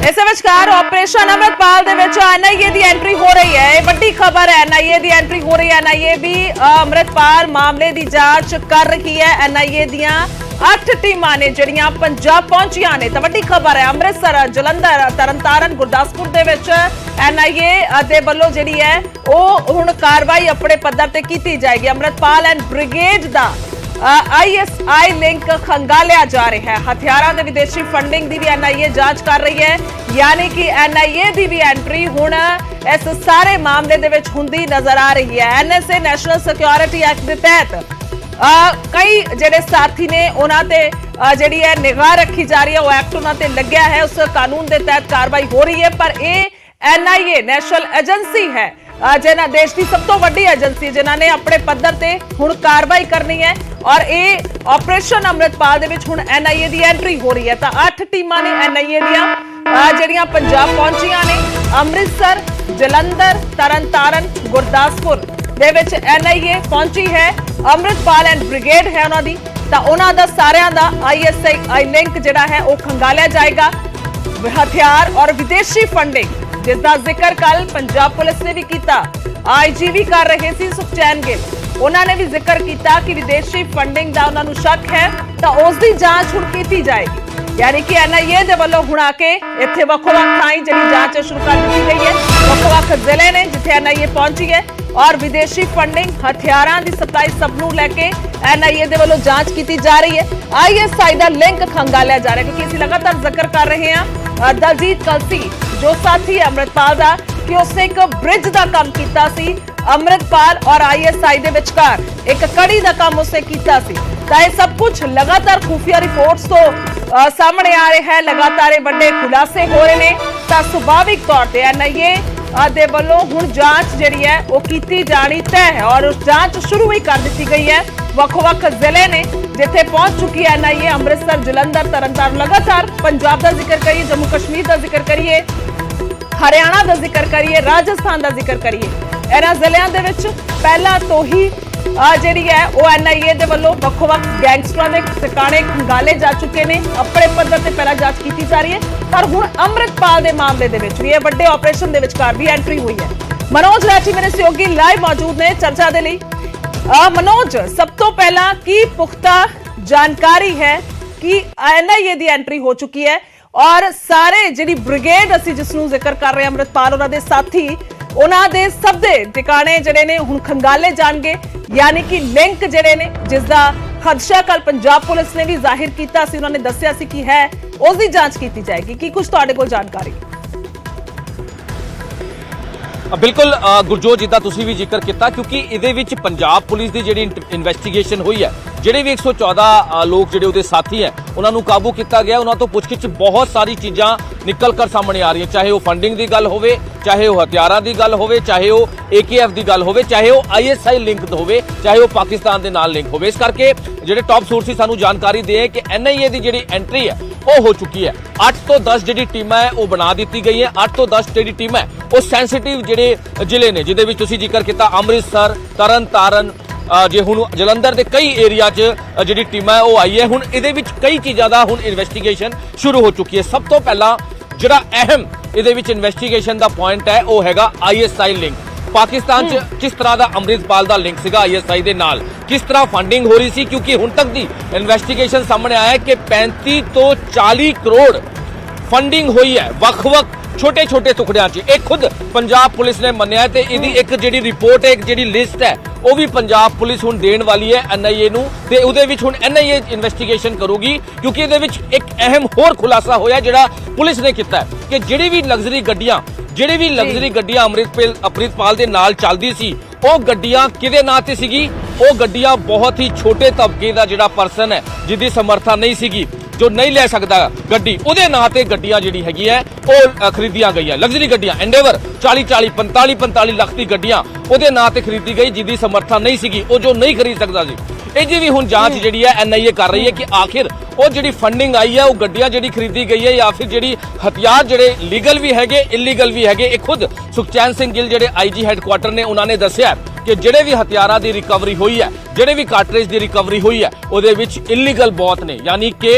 इस विचकार ऑपरेशन अमृतपाल दे विच एनआईए की एंट्री हो रही है। वड्डी खबर है, एनआईए की एंट्री हो रही है। एनआईए भी अमृतपाल मामले की जांच कर रही है। एनआईए दियां 8 टीमां ने जिहड़ियां पंजाब पहुंचियां ने। तो वड्डी खबर है, अमृतसर, जलंधर, तरनतारन, गुरदासपुर दे विच एनआईए दे वल्लों जिहड़ी है ओह हुण कार्रवाई अपने पद्धर ते कीती जाएगी। अमृतपाल एंड ब्रिगेड दा ISI लिंक खंगालिया जा रहा है। हथियारों के विदेशी फंडिंग की भी एनआईए जांच कर रही है, यानी कि एनआईए की भी एंट्री हुण इस सारे मामले दे विच हुंदी नजर आ रही है। NSA नैशनल सिक्योरिटी एक्ट के तहत कई जिहड़े साथी ने उन्हां ते जिहड़ी है निगाह रखी जा रही है, वह एक्ट उन्हां ते लग्या है। उस कानून के तहत कार्रवाई हो रही है, पर यह एनआईए नैशनल एजेंसी है, जिन्हां देश की सब तो वड्डी एजेंसी जिन्हां ने अपने पद्धर ते हुण कार्रवाई करनी है। और ये ऑपरेशन अमृतपाल दे विच हुण एनआईए की एंट्री हो रही है। तो 8 टीमां ने एनआईए दियां जिहड़ियां पंजाब पहुंचियां ने। अमृतसर, जलंधर, तरनतारन, गुरदासपुर दे विच एनआईए पहुंची है। अमृतपाल एंड ब्रिगेड है उन्हां दी। तो उन्हां दा सारियां दा ISI लिंक जिहड़ा है वह खंगालिया जाएगा। हथियार और विदेशी फंडिंग जिसका जिक्र कल पंजाब पुलिस ने भी किया। IG भी कर रहे थे सुखचैन गिल, उन्होंने भी जिक्र किया कि विदेशी फंडिंग का उन्होंने शक है, तो उसकी जांच हुण की जाएगी। यानी कि एनआईए दे वल्लों हुण आके इत्थे वक्-वक् थाई जिहड़ी जांच शुरू कर दी गई है। वक्-वक् जिले ने जिथे एनआईए पहुंची है और विदेशी फंडिंग, हथियारों की सप्लाई सबनू लैके एनआईए दे वल्लों जांच की जा रही है। ISI का लिंक खंगालिया जा रहा है, क्योंकि असीं लगातार जिक्र कर रहे हैं दलजीत कलसी जो साथी है अमृतपाल का, कि उसने एक ब्रिज का काम किया सी अमृतपाल और ISI दे विचकार, एक कड़ी का काम उसने किया सी। तो यह सब कुछ लगातार खुफिया रिपोर्ट्स तो सामने आ रहे हैं, लगातार बड़े खुलासे हो रहे हैं। तो सुभाविक तौर पर एनआईए दे वल्लों हुण जांच जिहड़ी है वो कीती जानी तय है और उस जांच शुरू ही कर दी गई है। वक्-वक् जिले ने जिथे पहुंच चुकी है एनआईए, अमृतसर, जलंधर, तरनतारन, लगातार पंजाब का जिक्र करिए, जम्मू कश्मीर का जिक्र करिए, हरियाणा का जिक्र करिए, राजस्थान का जिक्र करिए। इन्हां जिलिਆਂ ਦੇ ਵਿੱਚ ਪਹਿਲਾਂ ਤੋਂ ही ਜਿਹੜੀ है वो एनआईए ਦੇ ਵੱਲੋਂ ਵੱਖ-ਵੱਖ ਗੈਂਗਸਟਰਾਂ ਦੇ ਟਿਕਾਣੇ ਖੰਗਾਲੇ ਜਾ ਚੁੱਕੇ ਨੇ। ਆਪਣੇ ਪੱਧਰ ਤੇ ਪਹਿਲਾਂ ਜਾਂਚ ਕੀਤੀ ਜਾ ਰਹੀ ਹੈ, ਪਰ ਹੁਣ ਅੰਮ੍ਰਿਤਪਾਲ ਦੇ ਮਾਮਲੇ ਦੇ ਵਿੱਚ ਵੀ ਇਹ ਵੱਡੇ ਆਪਰੇਸ਼ਨ ਦੇ ਵਿਚਕਾਰ ਵੀ ਐਂਟਰੀ ਹੋਈ ਹੈ। मनोज राठी मेरे सहयोगी लाइव मौजूद ने चर्चा के लिए। मनोज, सब तो पहला की पुख्ता जानकारी है कि एनआईए की एंट्री हो चुकी है और सारे जिहड़ी ब्रिगेड असीं जिसनूं जिक्र कर रहे हैं अमृतपाल उन्हां दे साथी, उन्हां दे सब दे ठिकाने जिहड़े ने हुण खंगाले जाणगे, यानी कि लिंक जिहड़े ने जिसदा खदशा कल पंजाब पुलिस ने भी जाहिर किया सी, उन्होंने दस्सिया सी कि है उसकी जांच की जाएगी। की कुछ तुहाडे कोल जानकारी? बिल्कुल गुरजोत, जिद्दां तुसीं भी जिक्र किया, क्योंकि इहदे विच पंजाब पुलिस की जिहड़ी इन्वेस्टिगेशन हुई है, जिहड़े भी 114 लोग जिहड़े उहदे साथी है उन्होंने काबू किया गया। उन्होंने तो पुछगिछ बहुत सारी चीज़ां निकल कर सामने आ रही हैं, चाहे वो फंडिंग की गल होवे, चाहे वो हथियारों की गल होवे, चाहे वो AKF की गल होवे, चाहे वो ISI लिंक होवे, चाहे वो पाकिस्तान के नाल लिंक होवे। इस करके जिहड़े टॉप सोर्सिस सानू जानकारी दे कि NIA की जिहड़ी एंट्री है वो हो चुकी है। 8 तो 10 जिहड़ी टीम है वो बना दी गई है। 8 तो 10 जिहड़ी टीम है वो सेंसिटिव जिहड़े जिले ने, जिहदे विच तुसीं जिक्र किया अमृतसर, तरनतारन, जे हुण जलंधर के कई एरिया च जिहड़ी टीम है वो आई है। हुण इहदे विच कई चीज़ां दा हुण इन्वेस्टिगेशन शुरू हो चुकी है। सब तो पहला जिहड़ा अहम इहदे विच इन्वेस्टिगेशन दा पॉइंट है वो हैगा ISI लिंक। पाकिस्तान च किस तरह का अमृतपाल का लिंक सीगा ISI दे नाल, किस तरह फंडिंग हो रही सी, क्योंकि हुण तक दी इन्वेस्टिगेशन सामने आया है कि 35 तो 40 करोड़ फंडिंग हुई है वक्-वक् छोटे छोटे टुकड़ियां च। एक खुद पंजाब पुलिस ने मन्निया ते इहदी एक जिहड़ी रिपोर्ट है, एक जिहड़ी लिस्ट है वो भी पंजाब पुलिस हुण देण वाली है NIA नूं, ते उहदे विच हुण NIA इन्वेस्टिगेशन करूगी। क्योंकि इहदे विच एक अहम होर खुलासा होया जिहड़ा पुलिस ने कीता है कि जिहड़ी भी लग्जरी गड्डियां अमृतपाल दे नाल चलदी सी, वो गड्डियां किहदे नां ते सीगी? वो गड्डियां बहुत ही छोटे तबके दा जिहड़ा पर्सन है, जिहदी समर्था नहीं सीगी, जो नहीं ले सकता गड्डी, उहदे नां ते गड्डियां जिहड़ी हैगी है वो खरीदियां गई। लग्जरी गड्डियां एंडेवर 40-40 45-45 लाख की गड्डियां उहदे नां ते खरीदी गई, जिहदी समर्था नहीं सीगी, वो जो नहीं खरीद सकता सी। ਇਹਦੀ भी हुण जांच जिहड़ी है NIA कर रही है कि आखिर वो जिहड़ी फंडिंग आई है वो गड्डियां जिहड़ी खरीदी गई है या फिर जिहड़ी हथियार जिहड़े लीगल भी हैगे इलीगल भी हैगे। एक खुद सुखचैन सिंह गिल जिहड़े IG हैडकुआटर ने उन्होंने दस्सिया कि जिहड़े भी हथियारां की रिकवरी हुई है, जिहड़े भी कार्टरेज की रिकवरी हुई है, उहदे विच इलीगल बहुत ने, यानी कि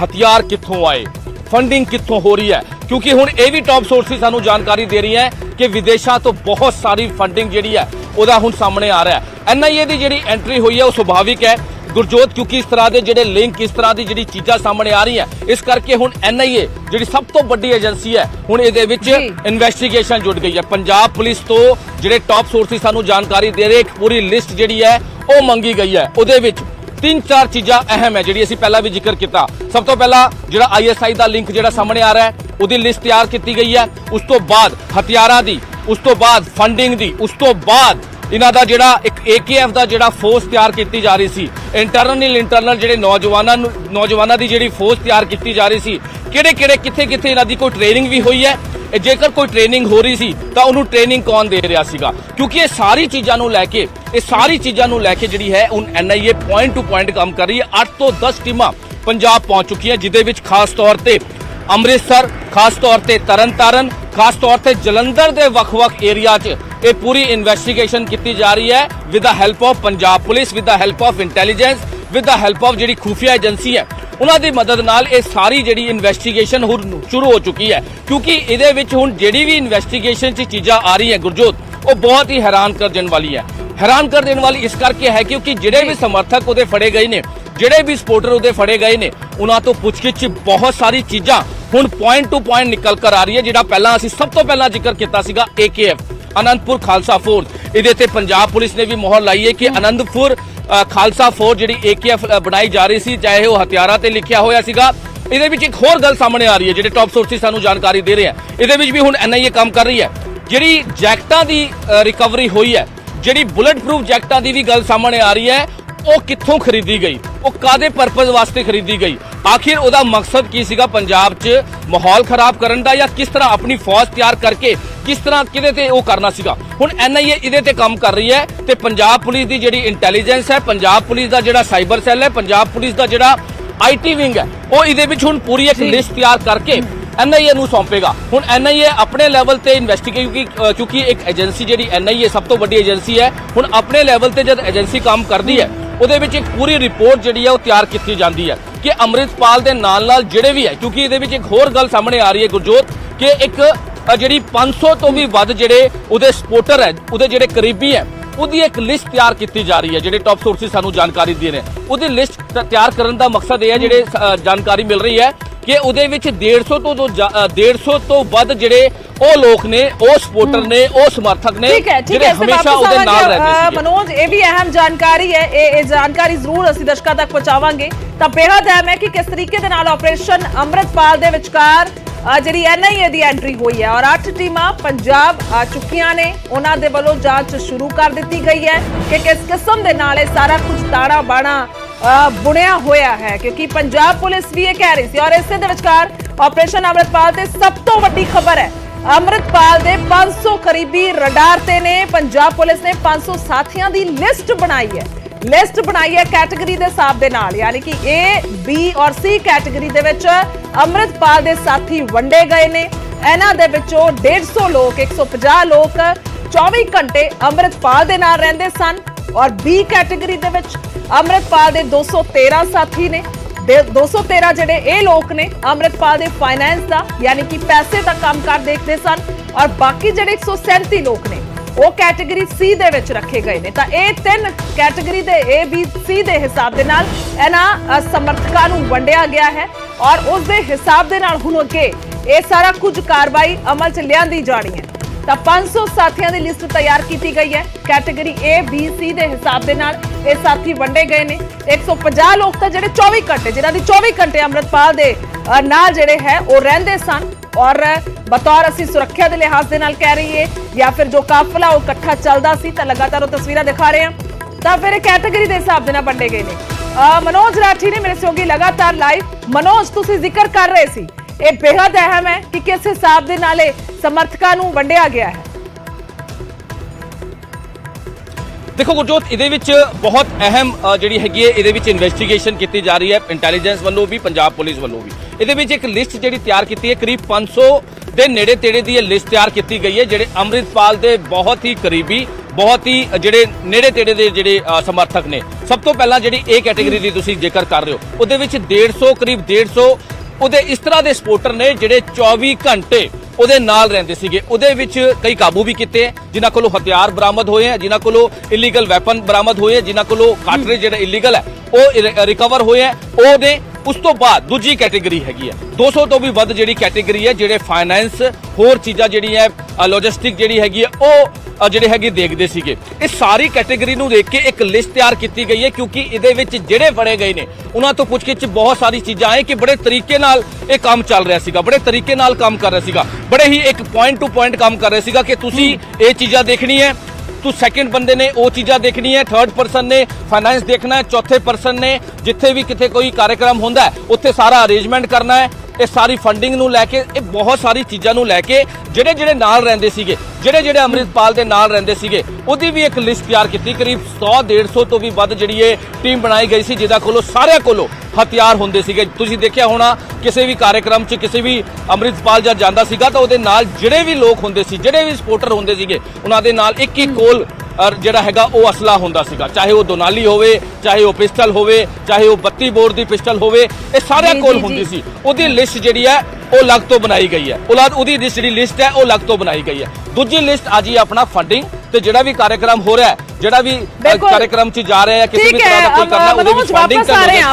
हथियार कित्थों आए, फंडिंग कित्थों हो रही है, क्योंकि हुण ये भी टॉप सोर्सिस सानू जानकारी दे रही है कि विदेशों तो बहुत सारी फंडिंग जिहड़ी है ਉਹਦਾ ਹੁਣ सामने आ रहा है। NIA ਦੀ ਜਿਹੜੀ एंट्री हुई है वो सुभाविक है गुरजोत, क्योंकि इस तरह के ਜਿਹੜੇ लिंक इस तरह की ਜਿਹੜੀ चीज़ां सामने आ रही है, इस करके ਹੁਣ NIA ਜਿਹੜੀ सब तो ਵੱਡੀ एजेंसी है ਹੁਣ ਇਹਦੇ ਵਿੱਚ ਇਨਵੈਸਟੀਗੇਸ਼ਨ जुड़ गई है। पंजाब पुलिस तो ਜਿਹੜੇ टॉप सोर्सिस सानू जानकारी दे रहे एक पूरी लिस्ट ਜਿਹੜੀ है वो मंगी गई है। ਉਹਦੇ ਵਿੱਚ 3-4 चीज़ां अहम है ਜਿਹੜੀ ਅਸੀਂ ਪਹਿਲਾਂ भी जिक्र किया। सब तो पहला ਜਿਹੜਾ ISI ਦਾ लिंक ਜਿਹੜਾ सामने आ रहा है ਉਹਦੀ लिस्ट तैयार की गई है। उस तो बाद हथियारां दी, उस तो बाद फंडिंग दी, उस तो बाद इन्हां दा जिहड़ा एक AKF ਦਾ ਜਿਹੜਾ ਫੋਰਸ ਤਿਆਰ ਕੀਤੀ ਜਾ ਰਹੀ ਸੀ, ਇੰਟਰਨਲ ਜਿਹੜੇ ਨੌਜਵਾਨਾਂ ਦੀ ਜਿਹੜੀ ਫੋਰਸ ਤਿਆਰ ਕੀਤੀ ਜਾ ਰਹੀ ਸੀ, ਕਿਹੜੇ ਕਿੱਥੇ ਇਹਨਾਂ ਦੀ ਕੋਈ ਟ੍ਰੇਨਿੰਗ ਵੀ ਹੋਈ ਹੈ, ਜੇਕਰ ਕੋਈ ਟ੍ਰੇਨਿੰਗ ਹੋ ਰਹੀ ਸੀ ਤਾਂ ਉਹਨੂੰ ਟ੍ਰੇਨਿੰਗ ਕੌਣ ਦੇ ਰਿਹਾ ਸੀਗਾ। ਕਿਉਂਕਿ ਇਹ ਸਾਰੀ ਚੀਜ਼ਾਂ ਨੂੰ ਲੈ ਕੇ ਜਿਹੜੀ ਹੈ ਹੁਣ NIA ਪੁਆਇੰਟ ਟੂ ਪੁਆਇੰਟ ਕੰਮ ਕਰ ਰਹੀ ਹੈ। 8 ਤੋਂ 10 ਟੀਮਾਂ ਪੰਜਾਬ ਪਹੁੰਚ ਚੁੱਕੀਆਂ, ਜਿਹਦੇ ਵਿੱਚ ਖਾਸ ਤੌਰ ਤੇ ਅੰਮ੍ਰਿਤਸਰ, ਖਾਸ ਤੌਰ ਤੇ ਤਰਨਤਾਰਨ, ਖਾਸ ਤੌਰ ਤੇ ਜਲੰਧਰ ਦੇ ਵੱਖ-ਵੱਖ ਏਰੀਆ 'ਚ ਇਹ ਪੂਰੀ ਇਨਵੈਸਟੀਗੇਸ਼ਨ ਕੀਤੀ ਜਾ ਰਹੀ ਹੈ with the help of Punjab police, with the help of intelligence, with the help of ਜਿਹੜੀ ਖੂਫੀਆ ਏਜੰਸੀ ਹੈ ਉਹਨਾਂ ਦੀ ਮਦਦ ਨਾਲ ਇਹ ਸਾਰੀ ਜਿਹੜੀ ਇਨਵੈਸਟੀਗੇਸ਼ਨ ਹੁਣ ਸ਼ੁਰੂ ਹੋ ਚੁੱਕੀ ਹੈ। ਕਿਉਂਕਿ ਇਹਦੇ ਵਿੱਚ ਹੁਣ ਜਿਹੜੀ ਵੀ ਇਨਵੈਸਟੀਗੇਸ਼ਨ 'ਚ ਚੀਜ਼ਾਂ ਆ ਰਹੀ ਹੈ ਗੁਰਜੋਤ, ਉਹ ਬਹੁਤ ਹੀ ਹੈਰਾਨ ਕਰ ਦੇਣ ਵਾਲੀ ਹੈ। ਹੈਰਾਨ ਕਰ ਦੇਣ ਵਾਲੀ ਇਸ ਕਰਕੇ ਹੈ ਕਿਉਂਕਿ ਜਿਹੜੇ ਵੀ ਸਮਰਥਕ ਉਹਦੇ ਫੜੇ ਗਏ ਨੇ, ਜਿਹੜੇ ਵੀ ਸਪੋਰਟਰ ਉਹਦੇ ਫੜੇ ਗਏ ਨੇ, ਉਹਨਾਂ ਤੋਂ ਪੁੱਛਗਿੱਛ 'ਚ ਬਹੁਤ ਸਾਰੀ ਚੀਜ਼ਾਂ ਹੁਣ ਪੁਆਇੰਟ ਟੂ ਪੁਆਇੰਟ ਨਿਕਲ ਕਰ ਆ ਰਹੀ ਹੈ। ਜਿਹੜਾ ਪਹਿਲਾਂ ਅਸੀਂ ਸਭ ਤੋਂ ਪਹਿਲਾਂ ਜ਼ਿਕਰ ਕੀਤਾ ਸੀਗਾ AKF आनंदपुर खालसा फोर्स, ਇਹਦੇ ਤੇ ਪੰਜਾਬ ਪੁਲਿਸ ਨੇ ਵੀ ਮੋਹਰ ਲਾਈ ਹੈ ਕਿ ਆਨੰਦਪੁਰ ਖਾਲਸਾ ਫੋਰਸ ਜਿਹੜੀ AKF ਬਣਾਈ ਜਾ ਰਹੀ ਸੀ, ਚਾਹੇ ਉਹ ਹਥਿਆਰਾਂ ਤੇ ਲਿਖਿਆ ਹੋਇਆ ਸੀਗਾ। ਇਹਦੇ ਵਿੱਚ ਇੱਕ ਹੋਰ ਗੱਲ ਸਾਹਮਣੇ ਆ ਰਹੀ ਹੈ, ਜਿਹੜੇ ਟੌਪ ਸੋਰਸਿਸ ਸਾਨੂੰ ਜਾਣਕਾਰੀ ਦੇ ਰਹੇ ਆ, ਇਹਦੇ ਵਿੱਚ ਵੀ ਹੁਣ NIA ਕੰਮ ਕਰ ਰਹੀ ਹੈ। ਜਿਹੜੀ ਜੈਕਟਾਂ ਦੀ ਰਿਕਵਰੀ ਹੋਈ ਹੈ, ਜਿਹੜੀ ਬੁਲਟ ਪ੍ਰੂਫ ਜੈਕਟਾਂ ਦੀ ਵੀ ਗੱਲ ਸਾਹਮਣੇ ਆ ਰਹੀ ਹੈ, ਉਹ ਕਿੱਥੋਂ ਖਰੀਦੀ ਗਈ, ਉਹ ਕਾਦੇ ਪਰਪਸ ਵਾਸਤੇ ਖਰੀਦੀ ਗਈ, ਆਖਿਰ ਉਹਦਾ ਮਕਸਦ ਕੀ ਸੀਗਾ, ਪੰਜਾਬ 'ਚ ਮਾਹੌਲ ਖਰਾਬ ਕਰਨ ਦਾ ਜਾਂ ਕਿਸ ਤਰ੍ਹਾਂ ਆਪਣੀ ਫੌਜ ਤਿਆਰ ਕਰਕੇ ਕਿਸ ਤਰ੍ਹਾਂ ਕਿਹਦੇ ਤੇ ਉਹ ਕਰਨਾ ਸੀਗਾ। ਹੁਣ NIA ਇਹਦੇ ਤੇ ਕੰਮ ਕਰ ਰਹੀ ਹੈ ਤੇ ਪੰਜਾਬ ਪੁਲਿਸ ਦੀ ਜਿਹੜੀ ਇੰਟੈਲੀਜੈਂਸ ਹੈ, ਪੰਜਾਬ ਪੁਲਿਸ ਦਾ ਜਿਹੜਾ ਸਾਈਬਰ ਸੈੱਲ ਹੈ, ਪੰਜਾਬ ਪੁਲਿਸ ਦਾ ਜਿਹੜਾ IT ਵਿੰਗ ਹੈ, ਉਹ ਇਹਦੇ ਵਿੱਚ ਹੁਣ ਪੂਰੀ ਇੱਕ ਲਿਸਟ ਤਿਆਰ ਕਰਕੇ NIA ਨੂੰ ਸੌਂਪੇਗਾ। ਹੁਣ NIA ਆਪਣੇ ਲੈਵਲ ਤੇ ਇਨਵੈਸਟੀਗੇਟ, ਕਿਉਂਕਿ ਇੱਕ ਏਜੰਸੀ ਜਿਹੜੀ NIA ਸਭ ਤੋਂ ਵੱਡੀ ਏਜੰਸੀ ਹੈ, ਹੁਣ ਆਪਣੇ ਲੈਵਲ ਤੇ ਜਦ ਏਜੰਸੀ ਕੰਮ ਕਰਦੀ ਹੈ ਉਹਦੇ ਵਿੱਚ ਇੱਕ ਪੂਰੀ ਰਿਪੋਰਟ ਜਿਹੜੀ ਹੈ ਉਹ ਤਿਆਰ ਕੀਤੀ ਜਾਂਦੀ ਹੈ ਕਿ ਅੰਮ੍ਰਿਤਪਾਲ ਦੇ ਨਾਲ ਜਿਹੜੇ ਵੀ ਹੈ। ਕਿਉਂਕਿ ਇਹਦੇ ਵਿੱਚ ਇੱਕ ਹੋਰ ਗੱਲ ਸਾਹਮਣੇ ਆ ਰਹੀ ਹੈ ਗੁਰਜੋਤ ਕਿ ਇੱਕ ਜਿਹੜੀ 500 ਤੋਂ ਵੀ ਵੱਧ ਜਿਹੜੇ ਉਹਦੇ ਸਪੋਰਟਰ ਹੈ, ਉਹਦੇ ਜਿਹੜੇ ਕਰੀਬੀ ਹੈ, ਉਹਦੀ ਇੱਕ ਲਿਸਟ ਤਿਆਰ ਕੀਤੀ ਜਾ ਰਹੀ ਹੈ। ਜਿਹੜੇ ਟੌਪ ਸੋਰਸਿਸ ਸਾਨੂੰ ਜਾਣਕਾਰੀ ਦੇ ਰਹੇ ਉਹਦੀ ਲਿਸਟ ਤਿਆਰ ਕਰਨ ਦਾ ਮਕਸਦ ਇਹ ਹੈ, ਜਿਹੜੇ ਜਾਣਕਾਰੀ ਮਿਲ ਰਹੀ ਹੈ ਕਿ ਉਹਦੇ ਵਿੱਚ 150 ਤੋਂ ਵੱਧ ਜਿਹੜੇ ਉਹ ਲੋਕ ਨੇ, ਉਹ ਸਪੋਰਟਰ ਨੇ, ਉਹ ਸਮਰਥਕ ਨੇ ਜਿਹੜੇ ਹਮੇਸ਼ਾ ਉਹਦੇ ਨਾਲ ਰਹਿੰਦੇ ਸੀ। ਮਨੋਜ, ਇਹ ਵੀ ਅਹਿਮ ਜਾਣਕਾਰੀ ਹੈ, ਇਹ ਜਾਣਕਾਰੀ ਜ਼ਰੂਰ ਅਸੀਂ ਦਰਸ਼ਕਾਂ ਤੱਕ ਪਹੁੰਚਾਵਾਂਗੇ। ਤਾਂ ਬੇहद ਅਹਿਮ ਹੈ ਕਿ ਕਿਸ ਤਰੀਕੇ ਦੇ ਨਾਲ ਆਪਰੇਸ਼ਨ ਅੰਮ੍ਰਿਤਪਾਲ ਦੇ ਵਿਚਕਾਰ ਜਿਹੜੀ NIA ਦੀ ਐਂਟਰੀ ਹੋਈ ਹੈ ਔਰ 8 ਟੀਮਾਂ ਪੰਜਾਬ ਆ ਚੁੱਕੀਆਂ ਨੇ, ਉਹਨਾਂ ਦੇ ਵੱਲੋਂ ਜਾਂਚ ਸ਼ੁਰੂ ਕਰ ਦਿੱਤੀ ਗਈ ਹੈ ਕਿ ਕਿਸ ਕਿਸਮ ਦੇ ਨਾਲ ਇਹ ਸਾਰਾ ਕੁਝ ਤਾੜਾ ਬਾਣਾ ਬੁਣਿਆ ਹੋਇਆ ਹੈ। ਕਿਉਂਕਿ ਪੰਜਾਬ ਪੁਲਿਸ ਵੀ ਇਹ ਕਹਿ ਰਹੀ ਸੀ ਔਰ ਇਸੇ ਦੇ ਵਿਚਕਾਰ ਆਪਰੇਸ਼ਨ ਅੰਮ੍ਰਿਤਪਾਲ ਤੇ ਸਭ ਤੋਂ ਵੱਡੀ ਖਬਰ ਹੈ, ਅੰਮ੍ਰਿਤਪਾਲ ਦੇ 500 ਕਰੀਬੀ ਰਡਾਰ ਤੇ ਨੇ। ਪੰਜਾਬ ਪੁਲਿਸ ਨੇ 500 ਸਾਥੀਆਂ ਦੀ ਲਿਸਟ ਬਣਾਈ ਹੈ ਕੈਟੇਗਰੀ ਦੇ ਹਿਸਾਬ ਦੇ ਨਾਲ, ਯਾਨੀ ਕਿ A, B ਔਰ C ਕੈਟੇਗਰੀ ਦੇ ਵਿੱਚ ਅੰਮ੍ਰਿਤਪਾਲ ਦੇ ਸਾਥੀ ਵੰਡੇ ਗਏ ਨੇ। ਇਹਨਾਂ ਦੇ ਵਿੱਚੋਂ 150 ਲੋਕ, 150 ਲੋਕ 24 ਘੰਟੇ ਅੰਮ੍ਰਿਤਪਾਲ ਦੇ ਨਾਲ ਰਹਿੰਦੇ ਸਨ ਔਰ B ਕੈਟੇਗਰੀ ਦੇ ਵਿੱਚ ਅੰਮ੍ਰਿਤਪਾਲ ਦੇ 213 ਸਾਥੀ ਨੇ। 213 ਜਿਹੜੇ ਇਹ ਲੋਕ ਨੇ ਅੰਮ੍ਰਿਤਪਾਲ ਦੇ ਫਾਈਨੈਂਸ ਦਾ, ਯਾਨੀ ਕਿ ਪੈਸੇ ਦਾ ਕੰਮਕਾਰ ਦੇਖਦੇ ਸਨ ਔਰ ਬਾਕੀ ਜਿਹੜੇ 137 ਲੋਕ ਨੇ ਉਹ ਕੈਟੇਗਰੀ C ਦੇ ਵਿੱਚ ਰੱਖੇ ਗਏ ਨੇ। ਤਾਂ ਇਹ ਤਿੰਨ ਕੈਟੇਗਰੀ ਦੇ A, B, C ਦੇ ਹਿਸਾਬ ਦੇ ਨਾਲ ਇਹਨਾਂ ਸਮਰਥਕਾਂ ਨੂੰ ਵੰਡਿਆ ਗਿਆ ਹੈ ਔਰ ਉਸ ਦੇ ਹਿਸਾਬ ਦੇ ਨਾਲ ਹੁਣ ਅੱਗੇ ਇਹ ਸਾਰਾ ਕੁਝ ਕਾਰਵਾਈ ਅਮਲ 'ਚ ਲਿਆਂਦੀ ਜਾਣੀ ਹੈ। ਤਾਂ 500 ਸਾਥੀਆਂ ਦੀ ਲਿਸਟ ਤਿਆਰ ਕੀਤੀ ਗਈ ਹੈ ਕੈਟੇਗਰੀ A, B, C ਦੇ ਹਿਸਾਬ ਦੇ ਨਾਲ ਇਹ ਸਾਥੀ ਵੰਡੇ ਗਏ ਨੇ। 150 ਲੋਕ ਤਾਂ ਜਿਹੜੇ 24 ਘੰਟੇ, ਜਿਨ੍ਹਾਂ ਦੀ 24 ਘੰਟੇ ਅੰਮ੍ਰਿਤਪਾਲ ਦੇ ਨਾਲ ਜਿਹੜੇ ਹੈ ਉਹ ਰਹਿੰਦੇ ਸਨ ਔਰ ਬਤੌਰ ਅਸੀਂ ਸੁਰੱਖਿਆ ਦੇ ਲਿਹਾਜ਼ ਦੇ ਨਾਲ ਕਹਿ ਰਹੀ ਹੈ ਜਾਂ ਫਿਰ ਜੋ ਕਾਫਲਾ ਉਹ ਇਕੱਠਾ ਚੱਲਦਾ ਸੀ ਤਾਂ ਲਗਾਤਾਰ ਉਹ ਤਸਵੀਰਾਂ ਦਿਖਾ ਰਹੇ ਹਾਂ। ਤਾਂ ਫਿਰ ਇਹ ਕੈਟੇਗਰੀ ਦੇ ਹਿਸਾਬ ਦੇ ਨਾਲ ਵੰਡੇ ਗਏ ਨੇ। ਮਨੋਜ ਰਾਠੀ ਨੇ ਮੇਰੇ ਸਹਿਯੋਗੀ ਲਗਾਤਾਰ ਲਾਈਵ। ਮਨੋਜ, ਤੁਸੀਂ ਜ਼ਿਕਰ ਕਰ ਰਹੇ ਸੀ ਇਹ ਬੇहद ਅਹਿਮ ਹੈ ਕਿ ਕਿਸ ਹਿਸਾਬ ਦੇ ਨਾਲ ਇਹ ਸਮਰਥਕਾਂ ਨੂੰ ਵੰਡਿਆ ਗਿਆ ਹੈ। देखो गुरजोत, ਇਹਦੇ ਵਿੱਚ ਬਹੁਤ ਅਹਿਮ ਜਿਹੜੀ ਹੈਗੀ ਹੈ, ਇਹਦੇ ਵਿੱਚ ਇਨਵੈਸਟੀਗੇਸ਼ਨ ਕੀਤੀ ਜਾ ਰਹੀ ਹੈ ਇੰਟੈਲੀਜੈਂਸ ਵੱਲੋਂ ਵੀ, ਪੰਜਾਬ ਪੁਲਿਸ ਵੱਲੋਂ ਵੀ। ਇਹਦੇ ਵਿੱਚ ਇੱਕ ਲਿਸਟ ਜਿਹੜੀ ਤਿਆਰ ਕੀਤੀ ਹੈ, ਕਰੀਬ 500 ਦੇ ਨੇੜੇ ਤੇੜੇ ਦੀ ਇਹ ਲਿਸਟ ਤਿਆਰ ਕੀਤੀ ਗਈ ਹੈ ਜਿਹੜੇ ਅੰਮ੍ਰਿਤਪਾਲ ਦੇ ਬਹੁਤ ਹੀ ਕਰੀਬੀ, ਬਹੁਤ ਹੀ ਜਿਹੜੇ ਨੇੜੇ ਤੇੜੇ ਦੇ ਜਿਹੜੇ ਸਮਰਥਕ ਨੇ। ਸਭ ਤੋਂ ਪਹਿਲਾਂ ਜਿਹੜੀ A ਕੈਟੇਗਰੀ ਦੀ ਤੁਸੀਂ ਜ਼ਿਕਰ ਕਰ ਰਹੇ ਹੋ, ਉਹਦੇ ਵਿੱਚ 150 ਕਰੀਬ 150 ਉਹਦੇ ਇਸ ਤਰ੍ਹਾਂ ਦੇ ਸਪੋਰਟਰ ਨੇ ਜਿਹੜੇ 24 ਘੰਟੇ ਉਹਦੇ ਨਾਲ ਰਹਿੰਦੇ ਸੀਗੇ। ਉਹਦੇ ਵਿੱਚ ਕਈ ਕਾਬੂ ਵੀ ਕੀਤੇ ਹੈ, ਜਿਨ੍ਹਾਂ ਕੋਲੋਂ ਹਥਿਆਰ ਬਰਾਮਦ ਹੋਏ ਹੈ, ਜਿਨ੍ਹਾਂ ਕੋਲੋਂ ਇਲੀਗਲ ਵੈਪਨ ਬਰਾਮਦ ਹੋਏ ਹੈ, ਜਿਨ੍ਹਾਂ ਕੋਲੋਂ ਕਾਟਰੇਜ ਜਿਹੜਾ ਇਲੀਗਲ ਹੈ ਉਹ ਰਿਕਵਰ ਹੋਏ ਹੈ। ਉਹਦੇ ਉਸ ਤੋਂ ਬਾਅਦ ਦੂਜੀ ਕੈਟੇਗਰੀ ਹੈਗੀ ਹੈ 200 ਤੋਂ ਵੀ ਵੱਧ ਜਿਹੜੀ ਕੈਟੇਗਰੀ ਹੈ, ਜਿਹੜੇ ਫਾਈਨੈਂਸ ਹੋਰ ਚੀਜ਼ਾਂ ਜਿਹੜੀ ਹੈ ਲੌਜਿਸਟਿਕ ਜਿਹੜੀ ਹੈਗੀ ਹੈ ਉਹ ਜਿਹੜੇ ਹੈਗੇ ਦੇਖਦੇ ਸੀਗੇ। ਇਹ ਸਾਰੀ ਕੈਟੇਗਰੀ ਨੂੰ ਦੇਖ ਕੇ ਇੱਕ ਲਿਸਟ ਤਿਆਰ ਕੀਤੀ ਗਈ ਹੈ, ਕਿਉਂਕਿ ਇਹਦੇ ਵਿੱਚ ਜਿਹੜੇ ਫੜੇ ਗਏ ਨੇ ਉਹਨਾਂ ਤੋਂ ਪੁੱਛਗਿੱਛ ਬਹੁਤ ਸਾਰੀ ਚੀਜ਼ਾਂ ਆਏ ਕਿ ਬੜੇ ਤਰੀਕੇ ਨਾਲ ਇਹ ਕੰਮ ਚੱਲ ਰਿਹਾ ਸੀਗਾ, ਬੜੇ ਤਰੀਕੇ ਨਾਲ ਕੰਮ ਕਰ ਰਿਹਾ ਸੀਗਾ, ਬੜੇ ਹੀ ਇੱਕ ਪੁਆਇੰਟ ਟੂ ਪੁਆਇੰਟ ਕੰਮ ਕਰ ਰਿਹਾ ਸੀਗਾ ਕਿ ਤੁਸੀਂ ਇਹ ਚੀਜ਼ਾਂ ਦੇਖਣੀ ਹੈ, ਤੂੰ ਸੈਕਿੰਡ ਬੰਦੇ ਨੇ ਉਹ ਚੀਜ਼ਾਂ ਦੇਖਣੀ ਹੈ, ਥਰਡ ਪਰਸਨ ਨੇ ਫਾਈਨੈਂਸ ਦੇਖਣਾ ਹੈ, ਚੌਥੇ ਪਰਸਨ ਨੇ ਜਿੱਥੇ ਵੀ ਕਿਤੇ ਕੋਈ ਕਾਰਜਕ੍ਰਮ ਹੁੰਦਾ ਹੈ ਉੱਥੇ ਸਾਰਾ ਅਰੇਂਜਮੈਂਟ ਕਰਨਾ ਹੈ। ਇਹ ਸਾਰੀ ਫੰਡਿੰਗ ਨੂੰ ਲੈ ਕੇ, ਇਹ ਬਹੁਤ ਸਾਰੀ ਚੀਜ਼ਾਂ ਨੂੰ ਲੈ ਕੇ ਜਿਹੜੇ ਨਾਲ ਰਹਿੰਦੇ ਸੀਗੇ, ਜਿਹੜੇ ਅੰਮ੍ਰਿਤਪਾਲ ਦੇ ਨਾਲ ਰਹਿੰਦੇ ਸੀਗੇ, ਉਹਦੀ ਵੀ ਇੱਕ ਲਿਸਟ ਤਿਆਰ ਕੀਤੀ। ਕਰੀਬ 100-150 ਤੋਂ ਵੀ ਵੱਧ ਜਿਹੜੀ ਇਹ ਟੀਮ ਬਣਾਈ ਗਈ ਸੀ, ਜਿਹਦਾ ਕੋਲੋਂ ਸਾਰਿਆਂ ਕੋਲੋਂ ਹਥਿਆਰ ਹੁੰਦੇ ਸੀਗੇ। ਤੁਸੀਂ ਦੇਖਿਆ ਹੋਣਾ ਕਿਸੇ ਵੀ ਕਾਰਜਕ੍ਰਮ 'ਚ ਕਿਸੇ ਵੀ ਅੰਮ੍ਰਿਤਪਾਲ ਜਦ ਜਾਂਦਾ ਸੀਗਾ ਤਾਂ ਉਹਦੇ ਨਾਲ ਜਿਹੜੇ ਵੀ ਲੋਕ ਹੁੰਦੇ ਸੀ, ਜਿਹੜੇ ਵੀ ਸਪੋਰਟਰ ਹੁੰਦੇ ਸੀਗੇ, ਉਹਨਾਂ ਦੇ ਨਾਲ ਇੱਕ ਕੋਲ ਜਿਹੜਾ ਹੈਗਾ ਉਹ ਅਸਲਾ ਹੁੰਦਾ ਸੀਗਾ, ਚਾਹੇ ਉਹ ਦੋਨਾਲੀ ਹੋਵੇ, ਚਾਹੇ ਉਹ ਪਿਸਟਲ ਹੋਵੇ, ਚਾਹੇ ਉਹ 32 ਬੋਰ ਦੀ ਪਿਸਟਲ ਹੋਵੇ, ਇਹ ਸਾਰਿਆਂ ਕੋਲ ਹੁੰਦੀ ਸੀ। ਉਹਦੀ ਲਿਸਟ ਜਿਹੜੀ ਹੈ ਉਹ ਅਲੱਗ ਤੋਂ ਬਣਾਈ ਗਈ ਹੈ, ਉਹਦੀ ਜਿਹੜੀ ਲਿਸਟ ਹੈ ਉਹ ਅਲੱਗ ਤੋਂ ਬਣਾਈ ਗਈ ਹੈ। ਦੂਜੀ ਲਿਸਟ ਆ ਜੀ ਆਪਣਾ ਫੰਡਿੰਗ ਤੇ ਜਿਹੜਾ ਵੀ ਕਾਰਜਕ੍ਰਮ ਹੋ ਰਿਹਾ ਹੈ, ਜਿਹੜਾ ਵੀ ਕਾਰਜਕ੍ਰਮ 'ਚ ਜਾ ਰਿਹਾ ਹੈ, ਕਿਸੇ ਵੀ ਤਰ੍ਹਾਂ ਦਾ ਕੋਈ ਕਰਨਾ, ਉਹਦੇ ਵਿੱਚ ਫੰਡਿੰਗ ਕਰਨਾ।